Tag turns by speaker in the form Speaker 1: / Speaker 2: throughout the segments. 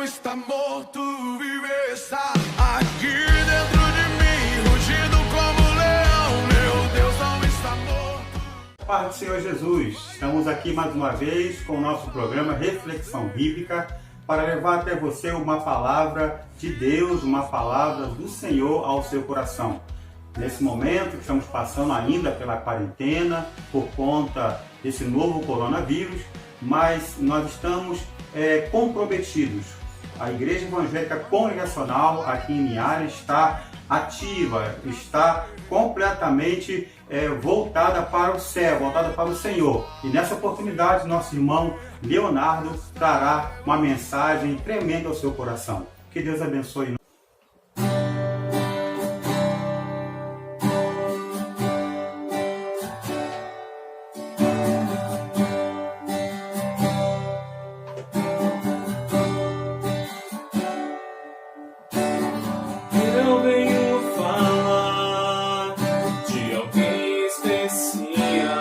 Speaker 1: não está morto, vive, está aqui dentro de mim, rugindo como leão. Meu Deus não está morto.
Speaker 2: Paz do Senhor Jesus, estamos aqui mais uma vez com o nosso programa Reflexão Bíblica para levar até você uma palavra de Deus, uma palavra do Senhor ao seu coração. Nesse momento estamos passando ainda pela quarentena por conta desse novo coronavírus, mas nós estamos comprometidos. A Igreja Evangélica Congregacional aqui em Linhares está ativa, está completamente voltada para o céu, voltada para o Senhor. E nessa oportunidade, nosso irmão Leonardo trará uma mensagem tremenda ao seu coração. Que Deus abençoe.
Speaker 3: Eu venho falar de alguém especial,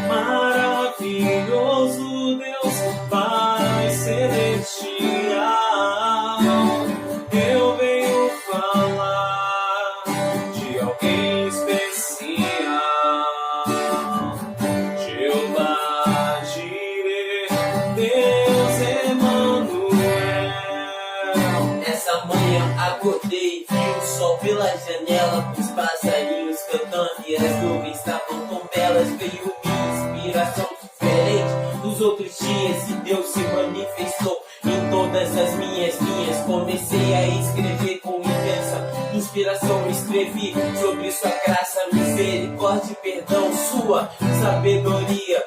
Speaker 3: maravilhoso Deus Pai Celestial. Eu venho falar de alguém especial, Jeová Jireh, Deus Emanuel.
Speaker 4: Essa manhã acordei, vi o sol pela janela, os passarinhos cantando e as nuvens estavam tão belas. Veio minha inspiração diferente dos outros dias e Deus se manifestou em todas as minhas linhas. Comecei a escrever com intensa inspiração, escrevi sobre sua graça, misericórdia e perdão, sua sabedoria.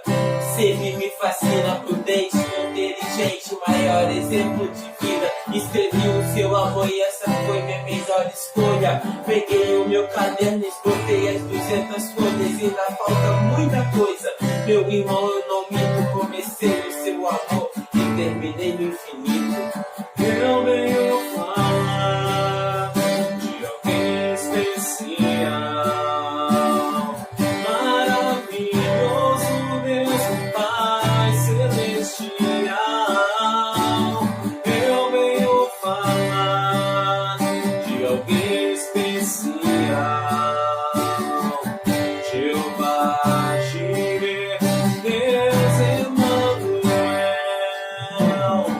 Speaker 4: Sempre me fascina, prudente, inteligente, maior exemplo de vida. Escrevi o seu amor e essa foi minha melhor escolha. Peguei o meu caderno, esgotei as 200 folhas e ainda falta muita coisa. Meu irmão, eu não minto, comecei o seu amor e terminei no infinito.
Speaker 3: Eu venho falar de alguém especial, maravilhoso Deus Pai Celestial. Eu venho falar de alguém especial, Jeová Jireh, Deus Emanuel.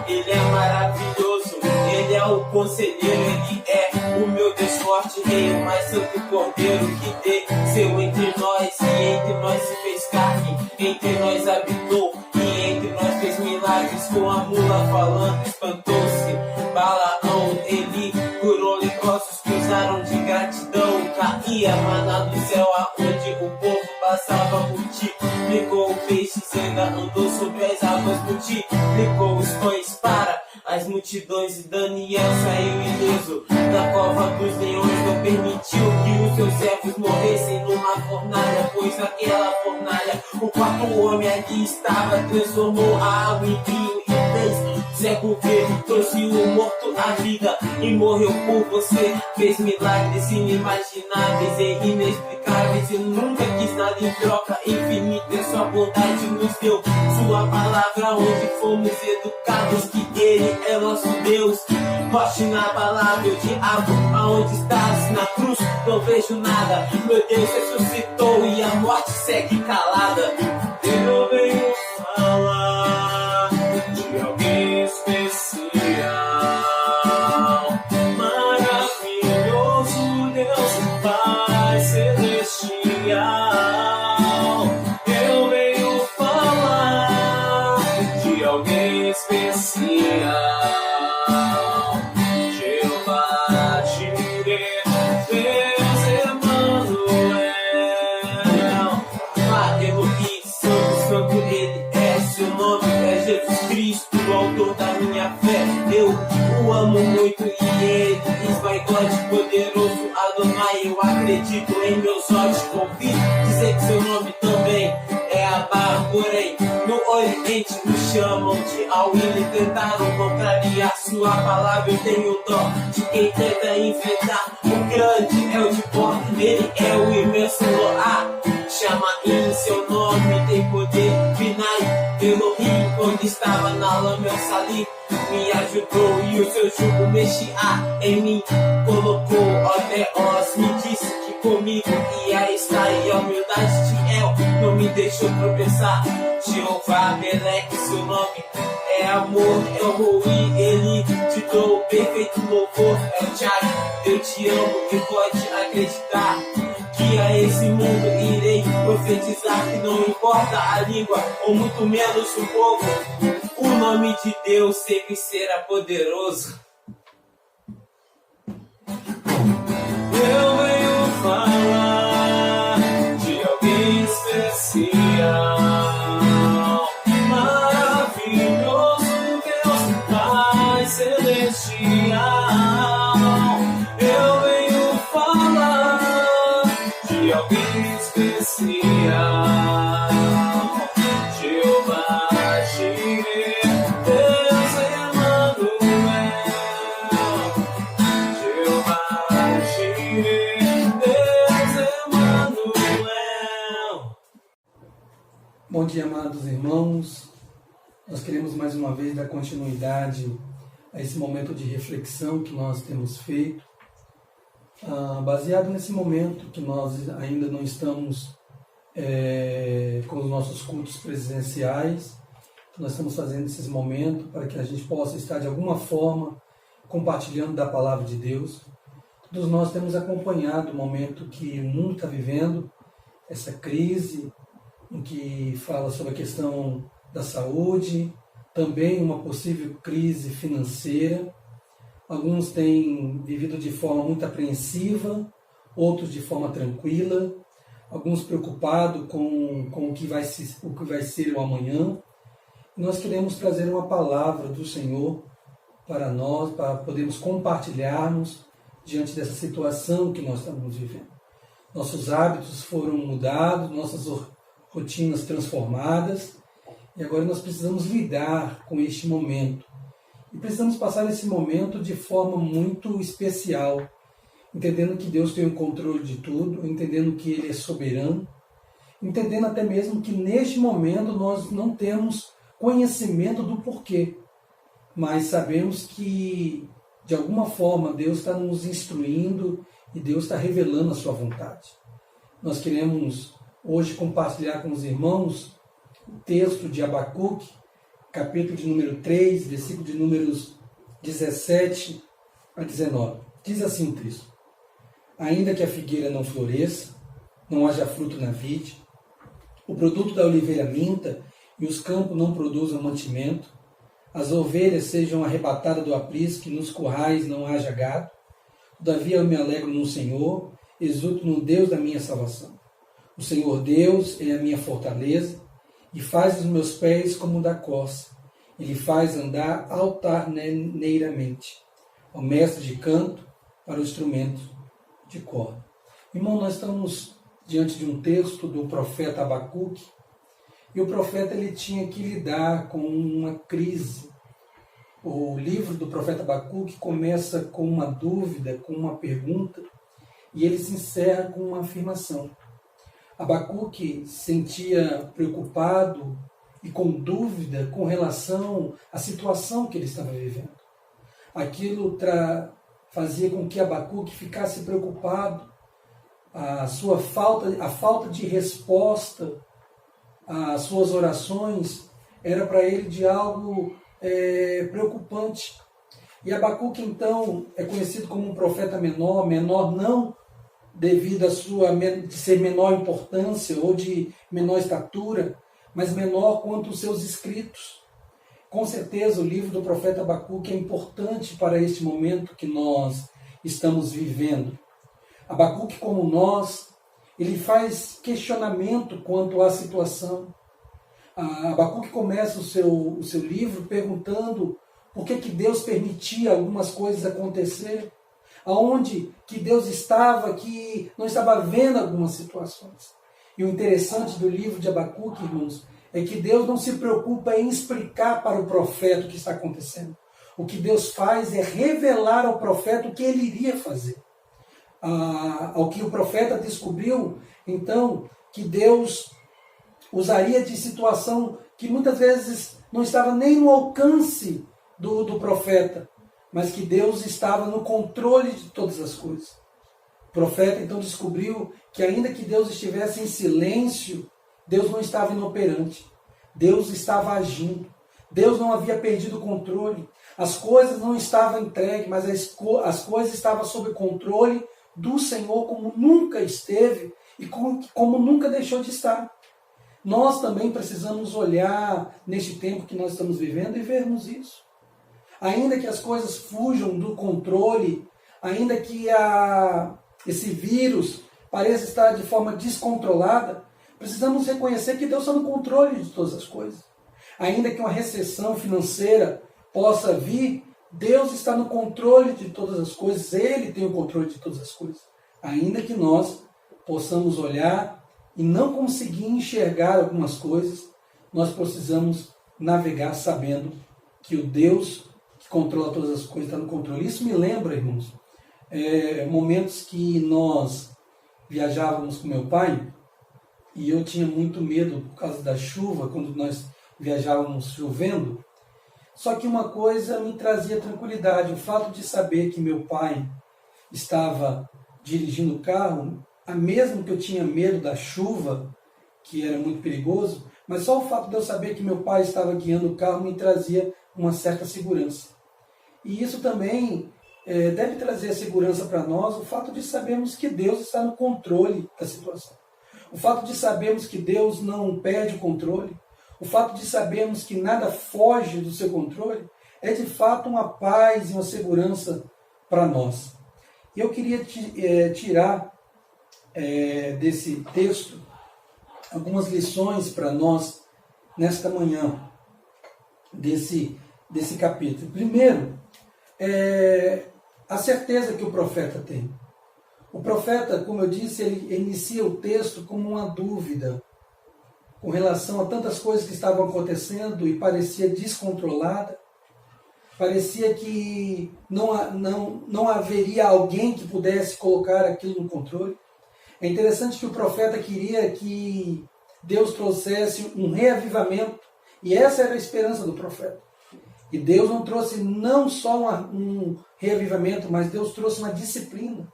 Speaker 4: Ele é maravilhoso, ele é o conselheiro, ele é o meu Deus forte, rei, o mais santo cordeiro que desceu entre nós e entre nós se fez carne, entre nós habitou e entre nós fez milagres. Com a mula falando espantou-se Balaão, ele curou leprosos que usaram de gratidão. Caía maná do céu aonde o povo passava, multiplicou peixes, ainda andou sobre as águas, multiplicou os pães para as multidões e Daniel saiu ileso da cova dos leões. Não permitiu que os seus servos morressem numa fornalha, pois naquela fornalha o quarto homem ali estava. Transformou a água em vinho e fez cego ver, trouxe o morto à vida e morreu por você. Fez milagres inimagináveis e inexplicáveis e nunca quis nada em troca. Infinita é sua bondade, nos deu sua palavra onde fomos educados que ele é nosso Deus. Roche inabalável de água, aonde estás na cruz não vejo nada. Meu Deus ressuscitou e a morte segue calada.
Speaker 3: Eu venho falar de alguém especial, maravilhoso Deus Pai Celestial. Eu venho falar de alguém especial, Jeová Jireh, Deus Emanuel. Elohim, Santo, Santo, ele é, seu nome é Jesus Cristo, o autor da minha fé. Eu o amo muito e ele esmaigode, poderoso Adonai. Eu acredito em meus olhos, confio dizer que seu nome também é Abá. Porém, no Oriente me chamam de Awili, tentaram contrariar sua palavra. Eu tenho dó de quem tenta enfrentar. O grande é o de pó, ele é o imenso Loá. Chama em seu nome, tem poder. Vinai, Elohim, quando estava na lama eu sali.
Speaker 4: me ajudou e o seu jugo mexia em mim. Colocou até os, me disse que comigo ia estar, e a humildade de El não me deixou tropeçar. Jeová Meleque, seu nome é amor, é o Rui, ele te dou perfeito louvor. É o Thiago, eu te amo e pode acreditar que a esse mundo irei profetizar, que não importa a língua ou muito menos o povo, o nome de Deus sempre será poderoso. Eu venho falar de alguém especial, maravilhoso Deus Pai Celestial. Eu venho falar de alguém especial, Jeová Jireh, Deus Emanuel, Jeová Jireh, Deus Emanuel.
Speaker 5: Bom dia, amados irmãos. Nós queremos mais uma vez dar continuidade a esse momento de reflexão que nós temos feito, baseado nesse momento que nós ainda não estamos com os nossos cultos presenciais. Nós estamos fazendo esses momentos para que a gente possa estar de alguma forma compartilhando da palavra de Deus. Todos nós temos acompanhado o momento que o mundo está vivendo, essa crise, em que fala sobre a questão da saúde, também uma possível crise financeira. Alguns têm vivido de forma muito apreensiva, outros de forma tranquila, alguns preocupados com o que vai ser o amanhã. Nós queremos trazer uma palavra do Senhor para nós, para podermos compartilharmos diante dessa situação que nós estamos vivendo. Nossos hábitos foram mudados, nossas rotinas transformadas, e agora nós precisamos lidar com este momento. E precisamos passar esse momento de forma muito especial, entendendo que Deus tem o controle de tudo, entendendo que Ele é soberano, entendendo até mesmo que neste momento nós não temos conhecimento do porquê, mas sabemos que de alguma forma Deus está nos instruindo e Deus está revelando a sua vontade. Nós queremos hoje compartilhar com os irmãos o texto de Abacuque, capítulo de número 3, versículo de números 17 a 19. Diz assim o texto: ainda que a figueira não floresça, não haja fruto na vide, o produto da oliveira minta e os campos não produzam mantimento, as ovelhas sejam arrebatadas do aprisco e nos currais não haja gado, todavia eu me alegro no Senhor, exulto no Deus da minha salvação. O Senhor Deus é a minha fortaleza e faz os meus pés como o da corça. Ele faz andar altaneiramente. O mestre de canto para o instrumento de corda. Irmão, nós estamos diante de um texto do profeta Abacuque, e o profeta ele tinha que lidar com uma crise. O livro do profeta Abacuque começa com uma dúvida, com uma pergunta, e ele se encerra com uma afirmação. Abacuque se sentia preocupado e com dúvida com relação à situação que ele estava vivendo. Aquilo fazia com que Abacuque ficasse preocupado. A falta de resposta às suas orações era para ele de algo preocupante. E Abacuque, então, é conhecido como um profeta menor não devido a de ser menor importância ou de menor estatura, mas menor quanto os seus escritos. Com certeza o livro do profeta Abacuque é importante para este momento que nós estamos vivendo. Abacuque, como nós, ele faz questionamento quanto à situação. Abacuque começa o seu livro perguntando por que Deus permitia algumas coisas acontecer, aonde que Deus estava, que não estava vendo algumas situações. E o interessante do livro de Abacuque, irmãos, é que Deus não se preocupa em explicar para o profeta o que está acontecendo. O que Deus faz é revelar ao profeta o que ele iria fazer. Ao que o profeta descobriu, então, que Deus usaria de situação que muitas vezes não estava nem no alcance do profeta, mas que Deus estava no controle de todas as coisas. O profeta então descobriu que ainda que Deus estivesse em silêncio, Deus não estava inoperante. Deus estava agindo. Deus não havia perdido o controle. As coisas não estavam entregues, mas as coisas estavam sob controle do Senhor como nunca esteve e como nunca deixou de estar. Nós também precisamos olhar neste tempo que nós estamos vivendo e vermos isso. Ainda que as coisas fujam do controle, ainda que esse vírus pareça estar de forma descontrolada, precisamos reconhecer que Deus está no controle de todas as coisas. Ainda que uma recessão financeira possa vir, Deus está no controle de todas as coisas, Ele tem o controle de todas as coisas. Ainda que nós possamos olhar e não conseguir enxergar algumas coisas, nós precisamos navegar sabendo que o Deus que controla todas as coisas está no controle. Isso me lembra, irmãos, momentos que nós viajávamos com meu pai e eu tinha muito medo por causa da chuva, quando nós viajávamos chovendo. Só que uma coisa me trazia tranquilidade, o fato de saber que meu pai estava dirigindo o carro, mesmo que eu tinha medo da chuva, que era muito perigoso, mas só o fato de eu saber que meu pai estava guiando o carro me trazia uma certa segurança. E isso também deve trazer segurança para nós, o fato de sabermos que Deus está no controle da situação. O fato de sabermos que Deus não perde o controle, o fato de sabermos que nada foge do seu controle, é de fato uma paz e uma segurança para nós. E eu queria tirar desse texto algumas lições para nós nesta manhã, desse capítulo. Primeiro, a certeza que o profeta tem. O profeta, como eu disse, ele inicia o texto como uma dúvida com relação a tantas coisas que estavam acontecendo e parecia descontrolada. Parecia que não haveria alguém que pudesse colocar aquilo no controle. É interessante que o profeta queria que Deus trouxesse um reavivamento, e essa era a esperança do profeta. E Deus não trouxe não só um reavivamento, mas Deus trouxe uma disciplina.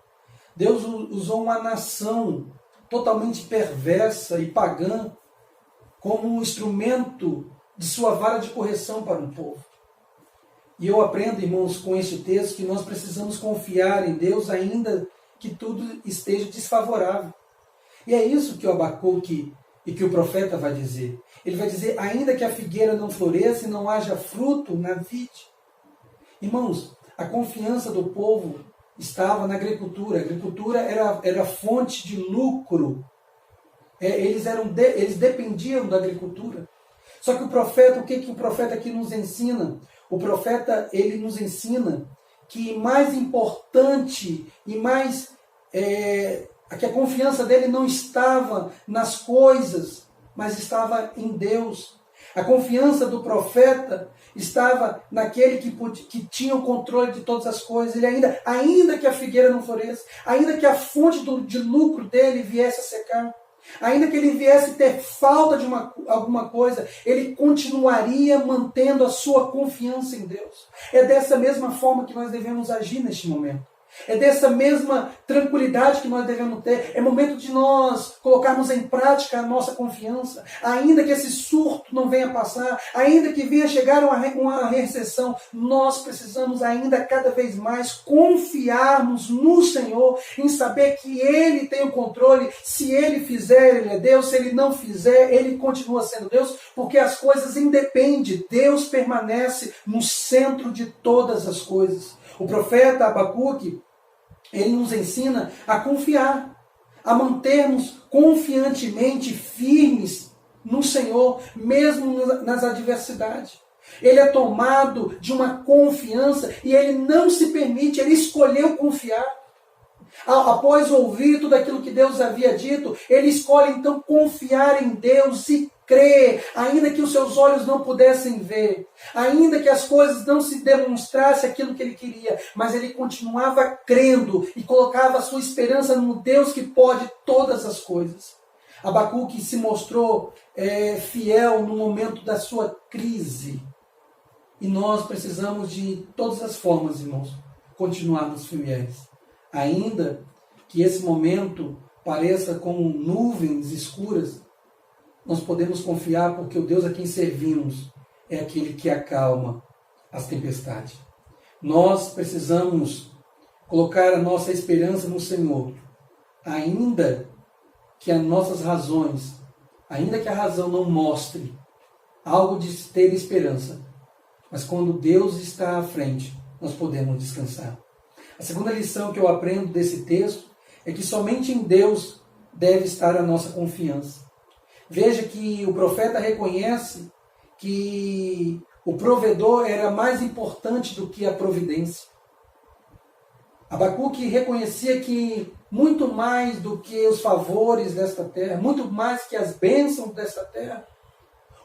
Speaker 5: Deus usou uma nação totalmente perversa e pagã como um instrumento de sua vara de correção para um povo. E eu aprendo, irmãos, com este texto, que nós precisamos confiar em Deus ainda que tudo esteja desfavorável. E é isso que o Abacuque e que o profeta vai dizer. Ele vai dizer, ainda que a figueira não floresça e não haja fruto na vide. Irmãos, a confiança do povo estava na agricultura. A agricultura era fonte de lucro. Eles dependiam da agricultura. Só que o profeta, o que o profeta aqui nos ensina? O profeta, ele nos ensina que mais importante e mais... que a confiança dele não estava nas coisas, mas estava em Deus. A confiança do profeta estava naquele que tinha o controle de todas as coisas. Ele ainda que a figueira não floresça, ainda que a fonte de lucro dele viesse a secar, ainda que ele viesse ter falta de alguma coisa, ele continuaria mantendo a sua confiança em Deus. É dessa mesma forma que nós devemos agir neste momento. É dessa mesma tranquilidade que nós devemos ter. É momento de nós colocarmos em prática a nossa confiança. Ainda que esse surto não venha passar, ainda que venha chegar uma recessão, nós precisamos ainda cada vez mais confiarmos no Senhor, em saber que Ele tem o controle. Se Ele fizer, Ele é Deus. Se Ele não fizer, Ele continua sendo Deus, porque as coisas independem. Deus permanece no centro de todas as coisas. O profeta Abacuque, ele nos ensina a confiar, a mantermos confiantemente firmes no Senhor, mesmo nas adversidades. Ele é tomado de uma confiança e ele não se permite, ele escolheu confiar. Após ouvir tudo aquilo que Deus havia dito, ele escolhe então confiar em Deus e crer, ainda que os seus olhos não pudessem ver, ainda que as coisas não se demonstrassem aquilo que ele queria, mas ele continuava crendo e colocava a sua esperança no Deus que pode todas as coisas. Abacuque se mostrou fiel no momento da sua crise. E nós precisamos de todas as formas, irmãos, continuarmos fiéis. Ainda que esse momento pareça como nuvens escuras, nós podemos confiar porque o Deus a quem servimos é aquele que acalma as tempestades. Nós precisamos colocar a nossa esperança no Senhor, ainda que as nossas razões, ainda que a razão não mostre algo de ter esperança, mas quando Deus está à frente, nós podemos descansar. A segunda lição que eu aprendo desse texto é que somente em Deus deve estar a nossa confiança. Veja que o profeta reconhece que o provedor era mais importante do que a providência. Abacuque reconhecia que muito mais do que os favores desta terra, muito mais que as bênçãos desta terra,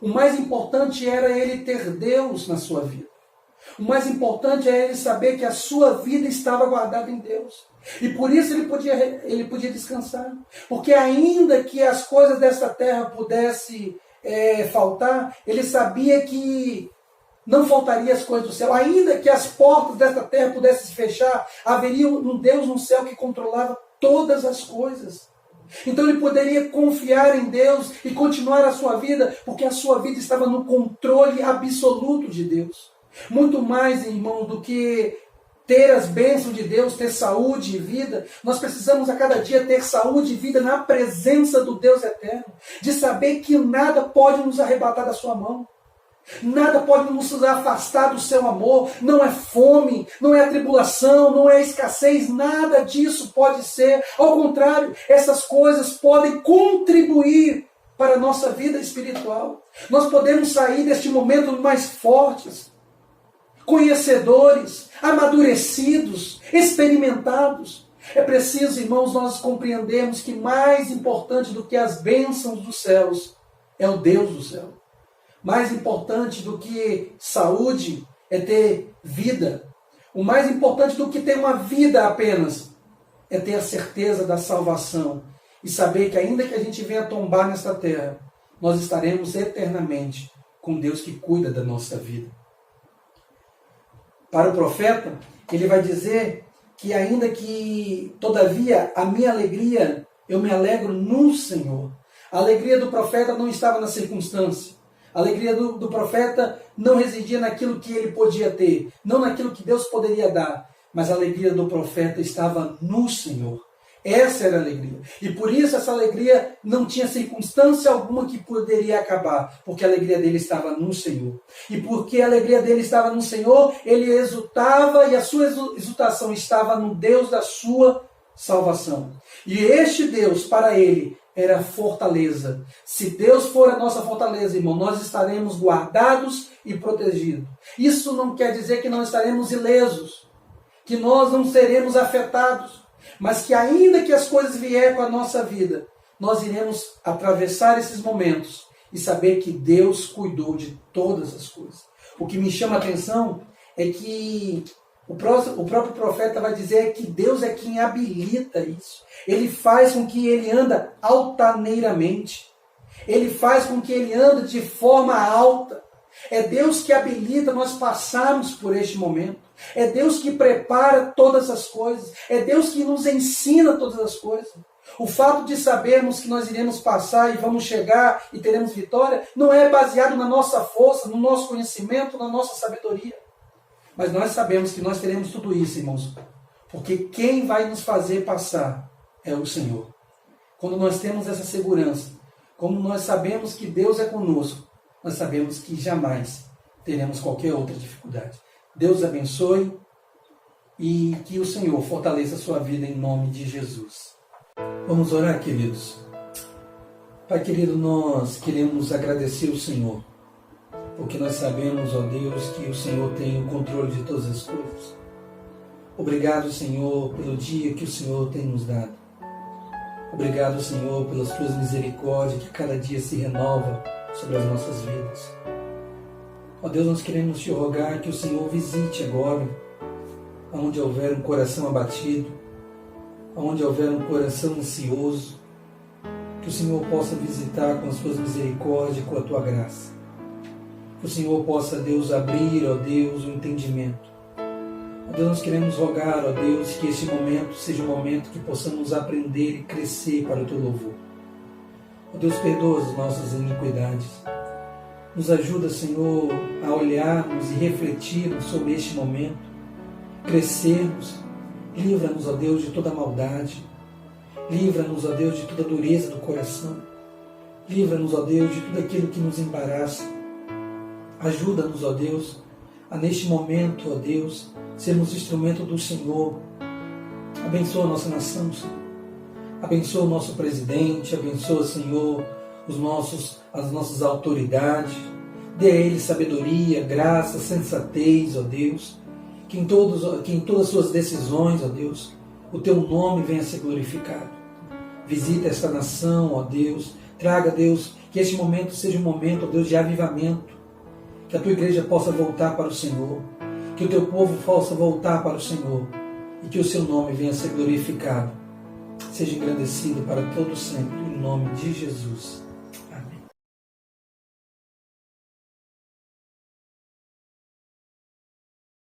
Speaker 5: o mais importante era ele ter Deus na sua vida. O mais importante é ele saber que a sua vida estava guardada em Deus. E por isso ele podia descansar. Porque ainda que as coisas desta terra pudessem faltar, ele sabia que não faltaria as coisas do céu. Ainda que as portas desta terra pudessem se fechar, haveria um Deus no céu que controlava todas as coisas. Então ele poderia confiar em Deus e continuar a sua vida, porque a sua vida estava no controle absoluto de Deus. Muito mais, irmão, do que ter as bênçãos de Deus, ter saúde e vida, nós precisamos a cada dia ter saúde e vida na presença do Deus eterno, de saber que nada pode nos arrebatar da sua mão. Nada pode nos afastar do seu amor. Não é fome, não é a tribulação, não é a escassez, nada disso pode ser. Ao contrário, essas coisas podem contribuir para a nossa vida espiritual. Nós podemos sair deste momento mais fortes, conhecedores, amadurecidos, experimentados. É preciso, irmãos, nós compreendermos que mais importante do que as bênçãos dos céus é o Deus do céu. Mais importante do que saúde é ter vida. O mais importante do que ter uma vida apenas é ter a certeza da salvação e saber que ainda que a gente venha tombar nesta terra, nós estaremos eternamente com Deus que cuida da nossa vida. Para o profeta, ele vai dizer que ainda que, todavia, a minha alegria, eu me alegro no Senhor. A alegria do profeta não estava na circunstância. A alegria do profeta não residia naquilo que ele podia ter, não naquilo que Deus poderia dar, mas a alegria do profeta estava no Senhor. Essa era a alegria. E por isso essa alegria não tinha circunstância alguma que poderia acabar, porque a alegria dele estava no Senhor. E porque a alegria dele estava no Senhor, ele exultava e a sua exultação estava no Deus da sua salvação. E este Deus, para ele, era fortaleza. Se Deus for a nossa fortaleza, irmão, nós estaremos guardados e protegidos. Isso não quer dizer que não estaremos ilesos, que nós não seremos afetados, mas que ainda que as coisas vierem com a nossa vida, nós iremos atravessar esses momentos e saber que Deus cuidou de todas as coisas. O que me chama a atenção é que o próprio profeta vai dizer que Deus é quem habilita isso. Ele faz com que ele anda altaneiramente. Ele faz com que ele ande de forma alta. É Deus que habilita nós passarmos por este momento. É Deus que prepara todas as coisas. É Deus que nos ensina todas as coisas. O fato de sabermos que nós iremos passar e vamos chegar e teremos vitória não é baseado na nossa força, no nosso conhecimento, na nossa sabedoria. Mas nós sabemos que nós teremos tudo isso, irmãos, porque quem vai nos fazer passar é o Senhor. Quando nós temos essa segurança, como nós sabemos que Deus é conosco, nós sabemos que jamais teremos qualquer outra dificuldade. Deus abençoe e que o Senhor fortaleça a sua vida em nome de Jesus. Vamos orar, queridos. Pai querido, nós queremos agradecer o Senhor, porque nós sabemos, ó Deus, que o Senhor tem o controle de todas as coisas. Obrigado, Senhor, pelo dia que o Senhor tem nos dado. Obrigado, Senhor, pelas tuas misericórdias que cada dia se renova sobre as nossas vidas. Ó Deus, nós queremos te rogar que o Senhor visite agora, onde houver um coração abatido, onde houver um coração ansioso, que o Senhor possa visitar com as tuas misericórdias e com a tua graça. que o Senhor possa, Deus, abrir, ó Deus, o entendimento. Ó Deus, nós queremos rogar, ó Deus, que este momento seja um momento que possamos aprender e crescer para o Teu louvor. Ó Deus, perdoa as nossas iniquidades. Nos ajuda, Senhor, a olharmos e refletirmos sobre este momento, crescermos. Livra-nos, ó Deus, de toda maldade. Livra-nos, ó Deus, de toda dureza do coração. Livra-nos, ó Deus, de tudo aquilo que nos embaraça. Ajuda-nos, ó Deus, a neste momento, ó Deus, sermos instrumento do Senhor. Abençoa a nossa nação, Senhor. Abençoa o nosso presidente, abençoa, Senhor, as nossas autoridades. Dê a eles sabedoria, graça, sensatez, ó Deus. Que em todas as suas decisões, ó Deus, o Teu nome venha a ser glorificado. Visita esta nação, ó Deus. Traga, Deus, que este momento seja um momento, ó Deus, de avivamento. Que a Tua igreja possa voltar para o Senhor. Que o Teu povo possa voltar para o Senhor. E que o Seu nome venha a ser glorificado. Seja engrandecido para todo sempre, em nome de Jesus.